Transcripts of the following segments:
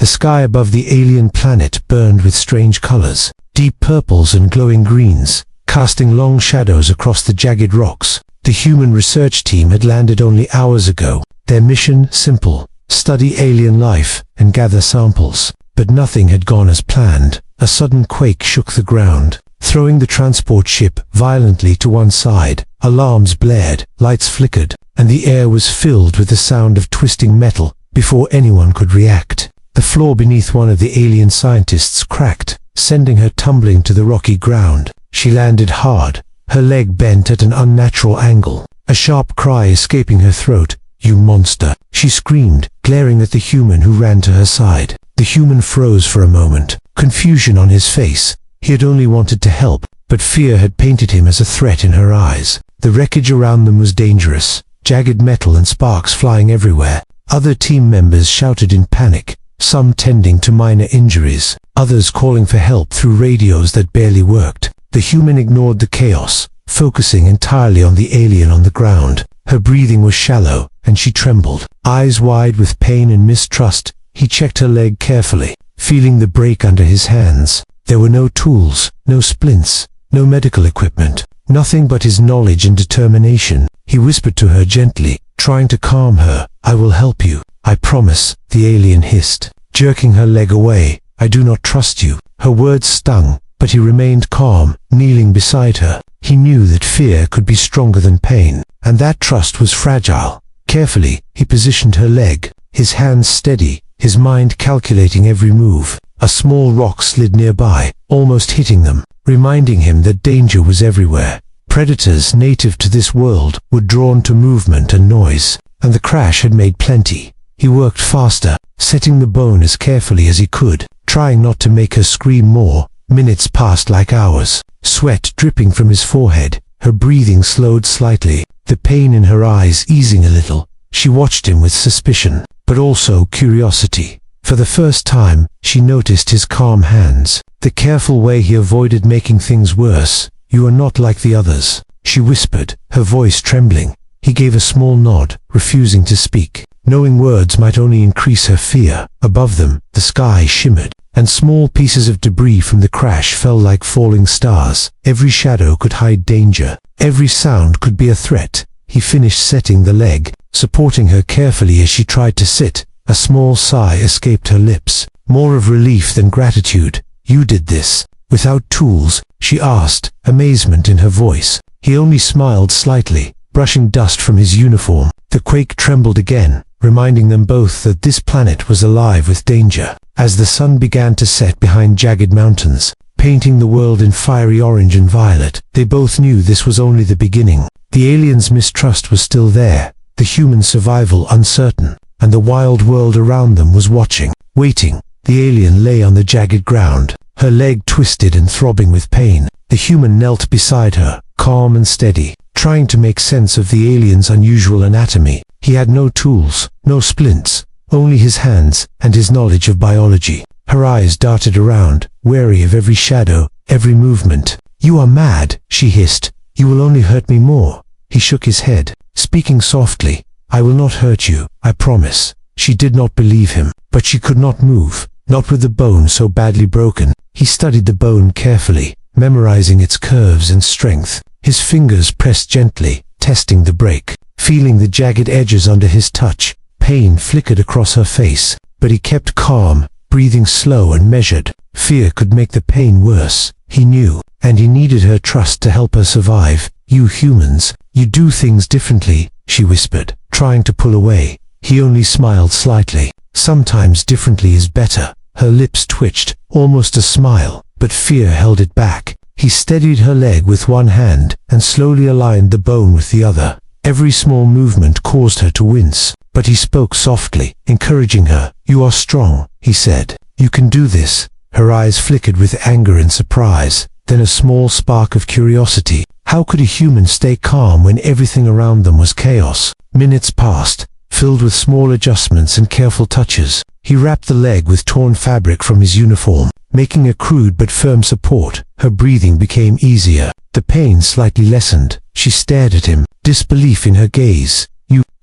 The sky above the alien planet burned with strange colors, deep purples and glowing greens, casting long shadows across the jagged rocks. The human research team had landed only hours ago. Their mission simple: study alien life and gather samples. But nothing had gone as planned. A sudden quake shook the ground, throwing the transport ship violently to one side. Alarms blared, lights flickered, and the air was filled with the sound of twisting metal before anyone could react. The floor beneath one of the alien scientists cracked, sending her tumbling to the rocky ground. She landed hard, her leg bent at an unnatural angle, a sharp cry escaping her throat. "You monster!" she screamed, glaring at the human who ran to her side. The human froze for a moment, confusion on his face. He had only wanted to help, but fear had painted him as a threat in her eyes. The wreckage around them was dangerous, jagged metal and sparks flying everywhere. Other team members shouted in panic, some tending to minor injuries, others calling for help through radios that barely worked. The human ignored the chaos, focusing entirely on the alien on the ground. Her breathing was shallow, and she trembled, eyes wide with pain and mistrust. He checked her leg carefully, feeling the break under his hands. There were no tools, no splints, no medical equipment, nothing but his knowledge and determination. He whispered to her gently, trying to calm her. "I will help you, I promise," the alien hissed, jerking her leg away. "I do not trust you." Her words stung, but he remained calm, kneeling beside her. He knew that fear could be stronger than pain, and that trust was fragile. Carefully, he positioned her leg, his hands steady, his mind calculating every move. A small rock slid nearby, almost hitting them, reminding him that danger was everywhere. Predators native to this world were drawn to movement and noise, and the crash had made plenty. He worked faster, setting the bone as carefully as he could, trying not to make her scream more. Minutes passed like hours, sweat dripping from his forehead. Her breathing slowed slightly, the pain in her eyes easing a little. She watched him with suspicion, but also curiosity. For the first time, she noticed his calm hands, the careful way he avoided making things worse. "You are not like the others," she whispered, her voice trembling. He gave a small nod, refusing to speak, knowing words might only increase her fear. Above them, the sky shimmered, and small pieces of debris from the crash fell like falling stars. Every shadow could hide danger. Every sound could be a threat. He finished setting the leg, supporting her carefully as she tried to sit. A small sigh escaped her lips, more of relief than gratitude. "You did this without tools?" she asked, amazement in her voice. He only smiled slightly, brushing dust from his uniform. The quake trembled again, reminding them both that this planet was alive with danger. As the sun began to set behind jagged mountains, painting the world in fiery orange and violet, they both knew this was only the beginning. The aliens' mistrust was still there, the human survival uncertain, and the wild world around them was watching, waiting. The alien lay on the jagged ground, her leg twisted and throbbing with pain. The human knelt beside her, calm and steady, trying to make sense of the alien's unusual anatomy. He had no tools, no splints, only his hands and his knowledge of biology. Her eyes darted around, wary of every shadow, every movement. "You are mad," she hissed. "You will only hurt me more." He shook his head, speaking softly. "I will not hurt you, I promise." She did not believe him, but she could not move, not with the bone so badly broken. He studied the bone carefully, memorizing its curves and strength. His fingers pressed gently, testing the break, feeling the jagged edges under his touch. Pain flickered across her face, but he kept calm, breathing slow and measured. Fear could make the pain worse, he knew, and he needed her trust to help her survive. "You humans, you do things differently," she whispered, trying to pull away. He only smiled slightly. "Sometimes differently is better." Her lips twitched, almost a smile, but fear held it back. He steadied her leg with one hand and slowly aligned the bone with the other. Every small movement caused her to wince, but he spoke softly, encouraging her. "You are strong," he said. "You can do this." Her eyes flickered with anger and surprise, then a small spark of curiosity. How could a human stay calm when everything around them was chaos? Minutes passed, filled with small adjustments and careful touches. He wrapped the leg with torn fabric from his uniform, making a crude but firm support. Her breathing became easier. The pain slightly lessened. She stared at him, disbelief in her gaze.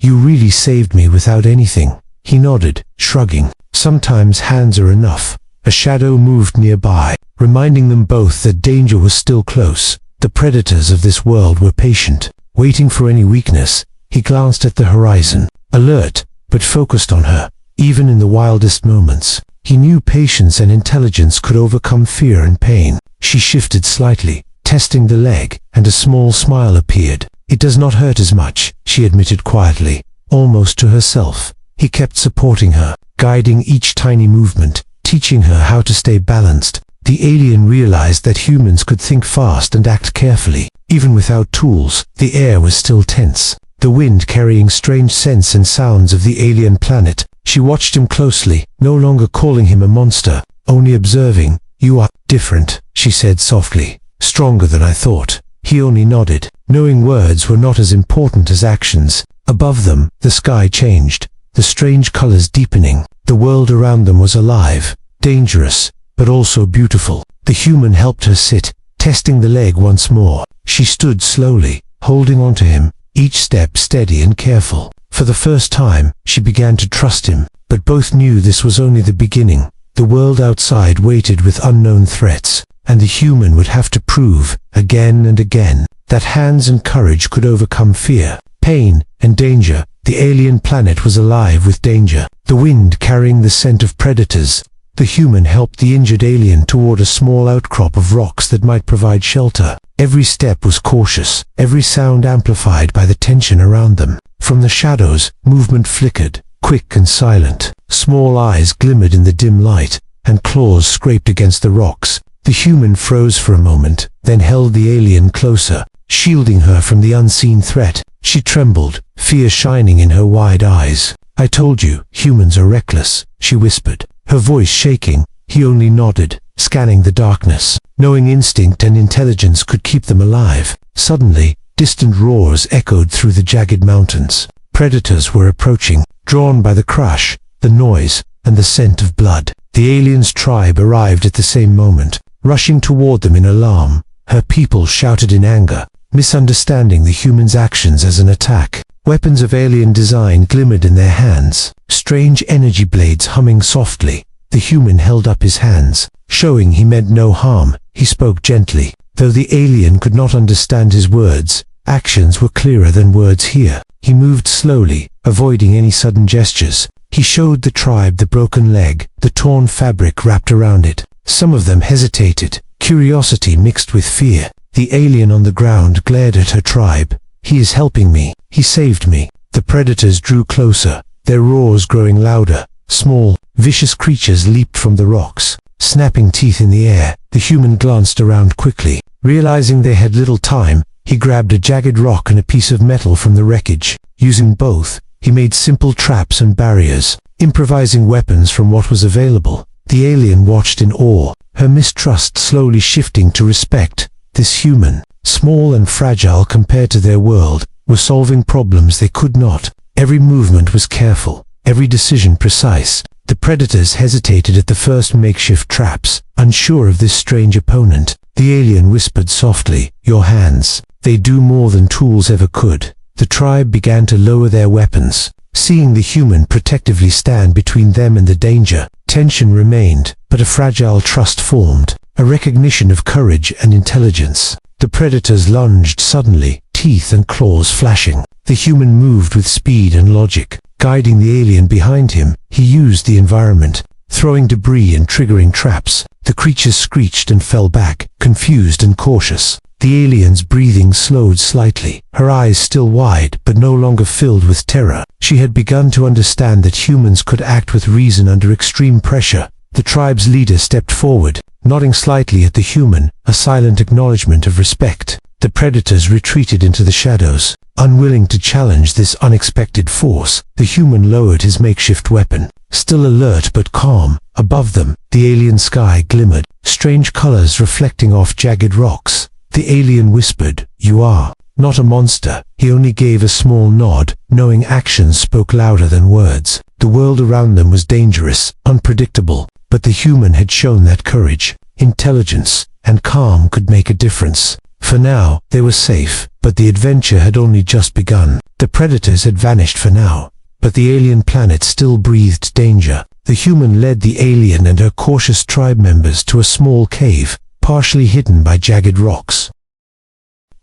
You really saved me without anything." He nodded, shrugging. Sometimes hands are enough. A shadow moved nearby, reminding them both that danger was still close. The predators of this world were patient, waiting for any weakness. He glanced at the horizon, alert, but focused on her, even in the wildest moments. He knew patience and intelligence could overcome fear and pain. She shifted slightly, testing the leg, and a small smile appeared. "It does not hurt as much," she admitted quietly, almost to herself. He kept supporting her, guiding each tiny movement, teaching her how to stay balanced. The alien realized that humans could think fast and act carefully. Even without tools, the air was still tense, the wind carrying strange scents and sounds of the alien planet. She watched him closely, no longer calling him a monster, only observing. "You are different," she said softly. "Stronger than I thought." He only nodded, knowing words were not as important as actions. Above them, the sky changed, the strange colors deepening. The world around them was alive, dangerous, but also beautiful. The human helped her sit, testing the leg once more. She stood slowly, holding onto him, each step steady and careful. For the first time, she began to trust him, but both knew this was only the beginning. The world outside waited with unknown threats, and the human would have to prove, again and again, that hands and courage could overcome fear, pain, and danger. The alien planet was alive with danger, the wind carrying the scent of predators. The human helped the injured alien toward a small outcrop of rocks that might provide shelter. Every step was cautious, every sound amplified by the tension around them. From the shadows, movement flickered, quick and silent. Small eyes glimmered in the dim light, and claws scraped against the rocks. The human froze for a moment, then held the alien closer, shielding her from the unseen threat. She trembled, fear shining in her wide eyes. "I told you, humans are reckless," she whispered, her voice shaking. He only nodded, scanning the darkness, knowing instinct and intelligence could keep them alive. Suddenly, distant roars echoed through the jagged mountains. Predators were approaching, drawn by the crash, the noise, and the scent of blood. The alien's tribe arrived at the same moment, rushing toward them in alarm. Her people shouted in anger, misunderstanding the humans' actions as an attack. Weapons of alien design glimmered in their hands, strange energy blades humming softly. The human held up his hands, showing he meant no harm. He spoke gently. Though the alien could not understand his words, actions were clearer than words here. He moved slowly, avoiding any sudden gestures. He showed the tribe the broken leg, the torn fabric wrapped around it. Some of them hesitated, curiosity mixed with fear. The alien on the ground glared at her tribe. "He is helping me. He saved me." The predators drew closer, their roars growing louder. Small, vicious creatures leaped from the rocks, snapping teeth in the air. The human glanced around quickly. Realizing they had little time, he grabbed a jagged rock and a piece of metal from the wreckage. Using both, he made simple traps and barriers, improvising weapons from what was available. The alien watched in awe, her mistrust slowly shifting to respect. This human, small and fragile compared to their world, was solving problems they could not. Every movement was careful, every decision precise. The predators hesitated at the first makeshift traps, unsure of this strange opponent. The alien whispered softly, "Your hands. They do more than tools ever could." The tribe began to lower their weapons, seeing the human protectively stand between them and the danger. Tension remained, but a fragile trust formed, a recognition of courage and intelligence. The predators lunged suddenly, teeth and claws flashing. The human moved with speed and logic, guiding the alien behind him. He used the environment, throwing debris and triggering traps. The creatures screeched and fell back, confused and cautious. The alien's breathing slowed slightly, her eyes still wide but no longer filled with terror. She had begun to understand that humans could act with reason under extreme pressure. The tribe's leader stepped forward, nodding slightly at the human, a silent acknowledgement of respect. The predators retreated into the shadows, unwilling to challenge this unexpected force. The human lowered his makeshift weapon, still alert but calm. Above them, the alien sky glimmered, strange colors reflecting off jagged rocks. The alien whispered, "You are not a monster." He only gave a small nod, knowing actions spoke louder than words. The world around them was dangerous, unpredictable, but the human had shown that courage, intelligence, and calm could make a difference. For now, they were safe, but the adventure had only just begun. The predators had vanished for now, but the alien planet still breathed danger. The human led the alien and her cautious tribe members to a small cave, partially hidden by jagged rocks.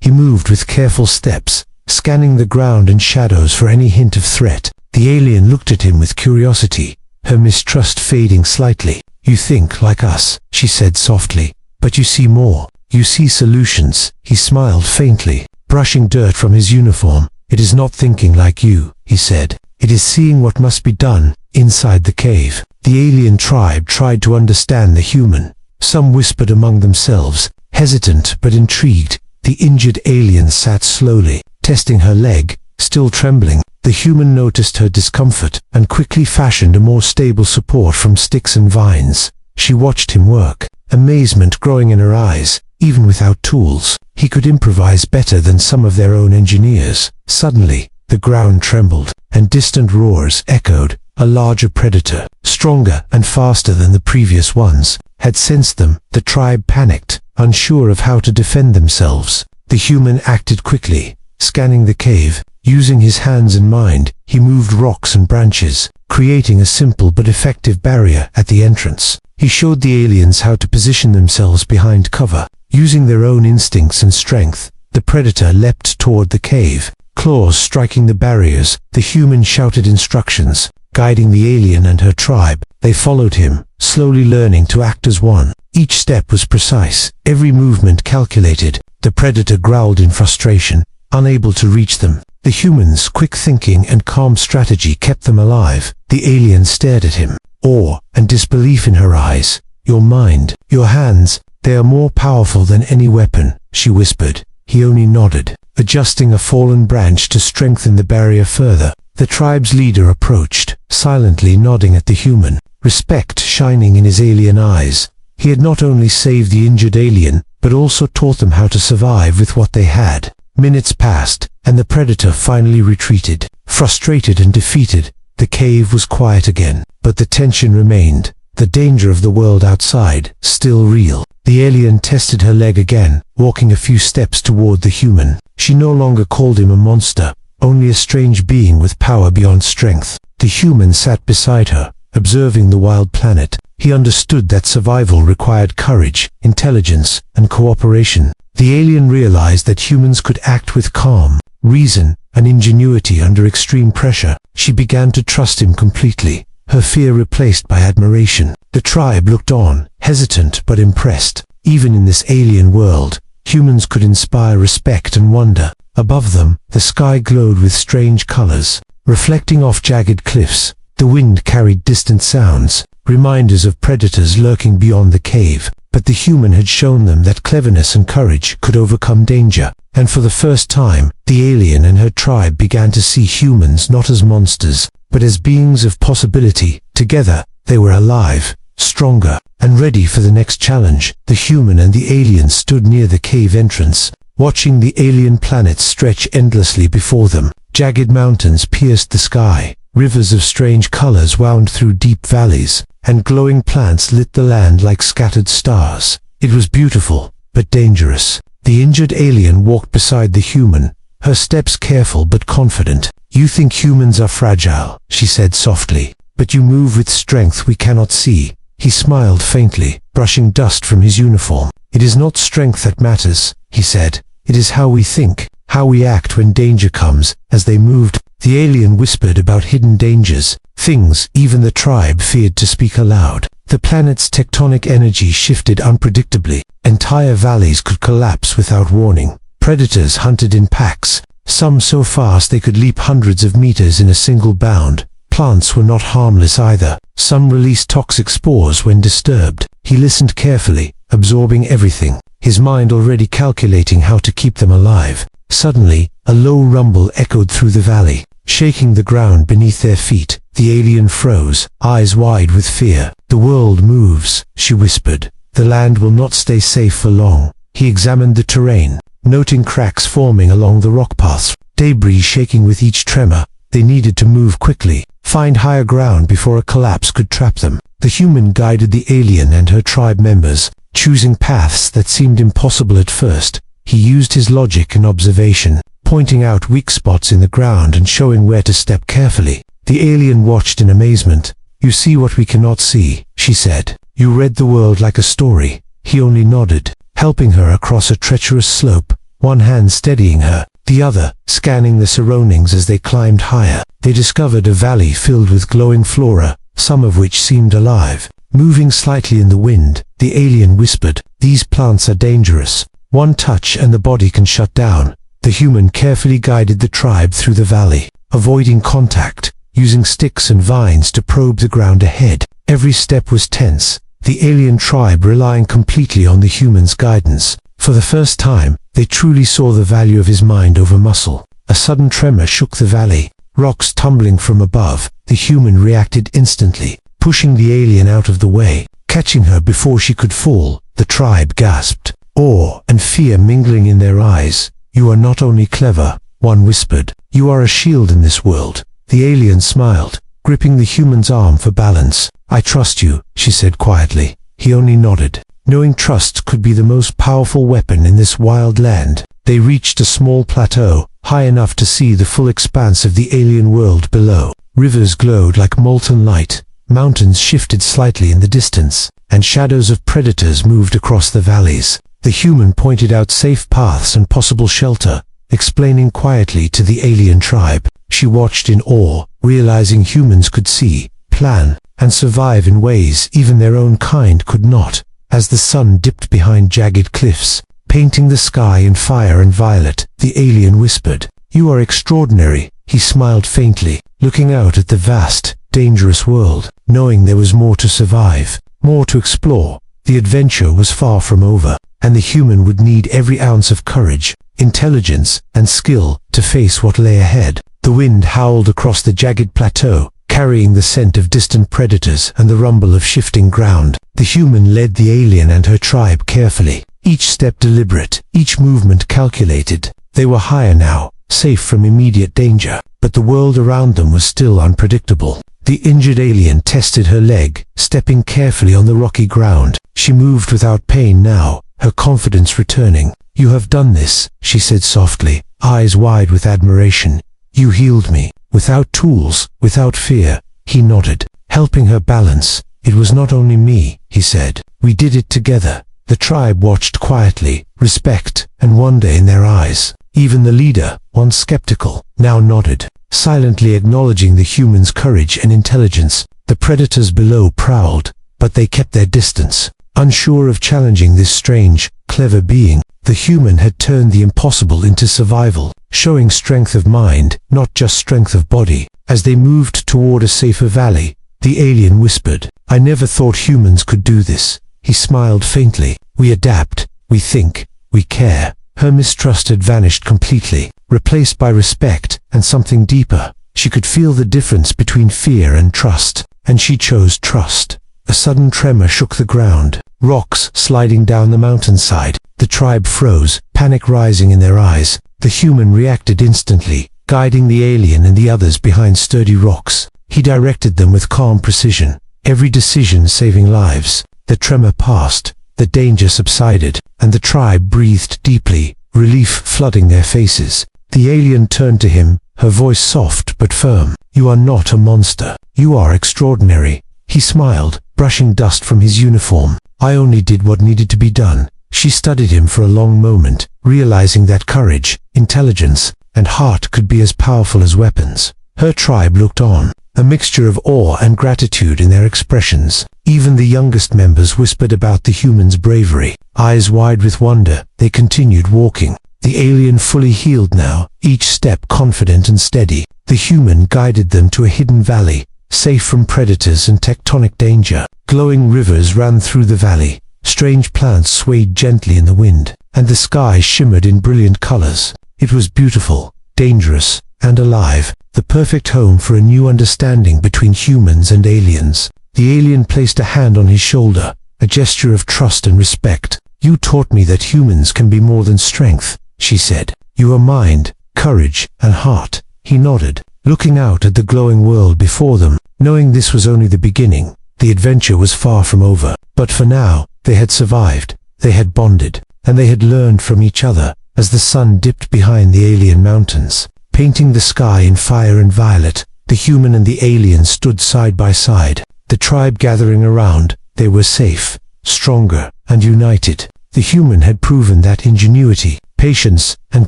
He moved with careful steps, scanning the ground and shadows for any hint of threat. The alien looked at him with curiosity, her mistrust fading slightly. "You think like us," she said softly, "but you see more. You see solutions." He smiled faintly, brushing dirt from his uniform. "It is not thinking like you," he said. "It is seeing what must be done." Inside the cave, the alien tribe tried to understand the human. Some whispered among themselves, hesitant but intrigued. The injured alien sat slowly, testing her leg, still trembling. The human noticed her discomfort and quickly fashioned a more stable support from sticks and vines. She watched him work, amazement growing in her eyes. Even without tools, he could improvise better than some of their own engineers. Suddenly, the ground trembled, and distant roars echoed. A larger predator, stronger and faster than the previous ones, had sensed them. The tribe panicked, unsure of how to defend themselves. The human acted quickly, scanning the cave. Using his hands and mind, he moved rocks and branches, creating a simple but effective barrier at the entrance. He showed the aliens how to position themselves behind cover. Using their own instincts and strength, the predator leapt toward the cave, claws striking the barriers. The human shouted instructions, guiding the alien and her tribe. They followed him, slowly learning to act as one. Each step was precise, every movement calculated. The predator growled in frustration, unable to reach them. The human's quick thinking and calm strategy kept them alive. The alien stared at him, awe and disbelief in her eyes. "Your mind, your hands, they are more powerful than any weapon," she whispered. He only nodded, adjusting a fallen branch to strengthen the barrier further. The tribe's leader approached, silently nodding at the human, respect shining in his alien eyes. He had not only saved the injured alien, but also taught them how to survive with what they had. Minutes passed, and the predator finally retreated. Frustrated and defeated, the cave was quiet again, but the tension remained. The danger of the world outside, still real. The alien tested her leg again, walking a few steps toward the human. She no longer called him a monster, only a strange being with power beyond strength. The human sat beside her, observing the wild planet. He understood that survival required courage, intelligence, and cooperation. The alien realized that humans could act with calm, reason, and ingenuity under extreme pressure. She began to trust him completely, her fear replaced by admiration. The tribe looked on, hesitant but impressed. Even in this alien world, humans could inspire respect and wonder. Above them, the sky glowed with strange colors, reflecting off jagged cliffs. The wind carried distant sounds, reminders of predators lurking beyond the cave. But the human had shown them that cleverness and courage could overcome danger. And for the first time, the alien and her tribe began to see humans not as monsters, but as beings of possibility. Together, they were alive, stronger, and ready for the next challenge. The human and the alien stood near the cave entrance, watching the alien planet stretch endlessly before them. Jagged mountains pierced the sky, rivers of strange colors wound through deep valleys, and glowing plants lit the land like scattered stars. It was beautiful, but dangerous. The injured alien walked beside the human, her steps careful but confident. "You think humans are fragile," she said softly, "but you move with strength we cannot see." He smiled faintly, brushing dust from his uniform. "It is not strength that matters," he said. "It is how we think, how we act when danger comes." As they moved, the alien whispered about hidden dangers, things even the tribe feared to speak aloud. The planet's tectonic energy shifted unpredictably. Entire valleys could collapse without warning. Predators hunted in packs, some so fast they could leap hundreds of meters in a single bound. Plants were not harmless either. Some released toxic spores when disturbed. He listened carefully, absorbing everything, his mind already calculating how to keep them alive. Suddenly, a low rumble echoed through the valley, shaking the ground beneath their feet. The alien froze, eyes wide with fear. "The world moves," she whispered. "The land will not stay safe for long." He examined the terrain, noting cracks forming along the rock paths, debris shaking with each tremor. They needed to move quickly, find higher ground before a collapse could trap them. The human guided the alien and her tribe members, choosing paths that seemed impossible at first. He used his logic and observation, pointing out weak spots in the ground and showing where to step carefully. The alien watched in amazement. "You see what we cannot see," she said. "You read the world like a story." He only nodded, helping her across a treacherous slope, one hand steadying her, the other scanning the surroundings as they climbed higher. They discovered a valley filled with glowing flora, some of which seemed alive. Moving slightly in the wind, the alien whispered, "These plants are dangerous. One touch and the body can shut down." The human carefully guided the tribe through the valley, avoiding contact, using sticks and vines to probe the ground ahead. Every step was tense, the alien tribe relying completely on the human's guidance. For the first time, they truly saw the value of his mind over muscle. A sudden tremor shook the valley, rocks tumbling from above. The human reacted instantly, pushing the alien out of the way, catching her before she could fall. The tribe gasped, awe and fear mingling in their eyes. "You are not only clever," one whispered, "you are a shield in this world." The alien smiled, gripping the human's arm for balance. "I trust you," she said quietly. He only nodded, knowing trust could be the most powerful weapon in this wild land. They reached a small plateau, high enough to see the full expanse of the alien world below. Rivers glowed like molten light, mountains shifted slightly in the distance, and shadows of predators moved across the valleys. The human pointed out safe paths and possible shelter, explaining quietly to the alien tribe. She watched in awe, realizing humans could see, plan, and survive in ways even their own kind could not. As the sun dipped behind jagged cliffs, painting the sky in fire and violet, the alien whispered, "You are extraordinary." He smiled faintly, looking out at the vast, dangerous world, knowing there was more to survive, more to explore. The adventure was far from over, and the human would need every ounce of courage, intelligence, and skill to face what lay ahead. The wind howled across the jagged plateau, carrying the scent of distant predators and the rumble of shifting ground. The human led the alien and her tribe carefully, each step deliberate, each movement calculated. They were higher now, safe from immediate danger, but the world around them was still unpredictable. The injured alien tested her leg, stepping carefully on the rocky ground. She moved without pain now, her confidence returning. "You have done this," she said softly, eyes wide with admiration. "You healed me, without tools, without fear." He nodded, helping her balance. "It was not only me," he said. "We did it together." The tribe watched quietly, respect and wonder in their eyes. Even the leader, once skeptical, now nodded, silently acknowledging the human's courage and intelligence. The predators below prowled, but they kept their distance, unsure of challenging this strange, clever being. The human had turned the impossible into survival, showing strength of mind, not just strength of body. As they moved toward a safer valley, the alien whispered, "I never thought humans could do this." He smiled faintly. "We adapt, we think, we care." Her mistrust had vanished completely, replaced by respect and something deeper. She could feel the difference between fear and trust, and she chose trust. A sudden tremor shook the ground, rocks sliding down the mountainside. The tribe froze, panic rising in their eyes. The human reacted instantly, guiding the alien and the others behind sturdy rocks. He directed them with calm precision, every decision saving lives. The tremor passed, the danger subsided, and the tribe breathed deeply, relief flooding their faces. The alien turned to him, her voice soft but firm. "You are not a monster. You are extraordinary." He smiled, brushing dust from his uniform. "I only did what needed to be done." She studied him for a long moment, realizing that courage, intelligence, and heart could be as powerful as weapons. Her tribe looked on, a mixture of awe and gratitude in their expressions. Even the youngest members whispered about the human's bravery. Eyes wide with wonder, they continued walking. The alien fully healed now, each step confident and steady. The human guided them to a hidden valley, safe from predators and tectonic danger. Glowing rivers ran through the valley. Strange plants swayed gently in the wind, and the sky shimmered in brilliant colors. It was beautiful, dangerous, and alive, the perfect home for a new understanding between humans and aliens. The alien placed a hand on his shoulder, a gesture of trust and respect. "You taught me that humans can be more than strength," she said. "You are mind, courage, and heart." He nodded, looking out at the glowing world before them, knowing this was only the beginning. The adventure was far from over, but for now, they had survived, they had bonded, and they had learned from each other. As the sun dipped behind the alien mountains, painting the sky in fire and violet, The human and the alien stood side by side, the tribe gathering around. They were safe, stronger, and united. The human had proven that ingenuity, patience, and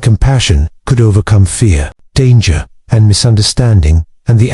compassion could overcome fear, danger, and misunderstanding, and the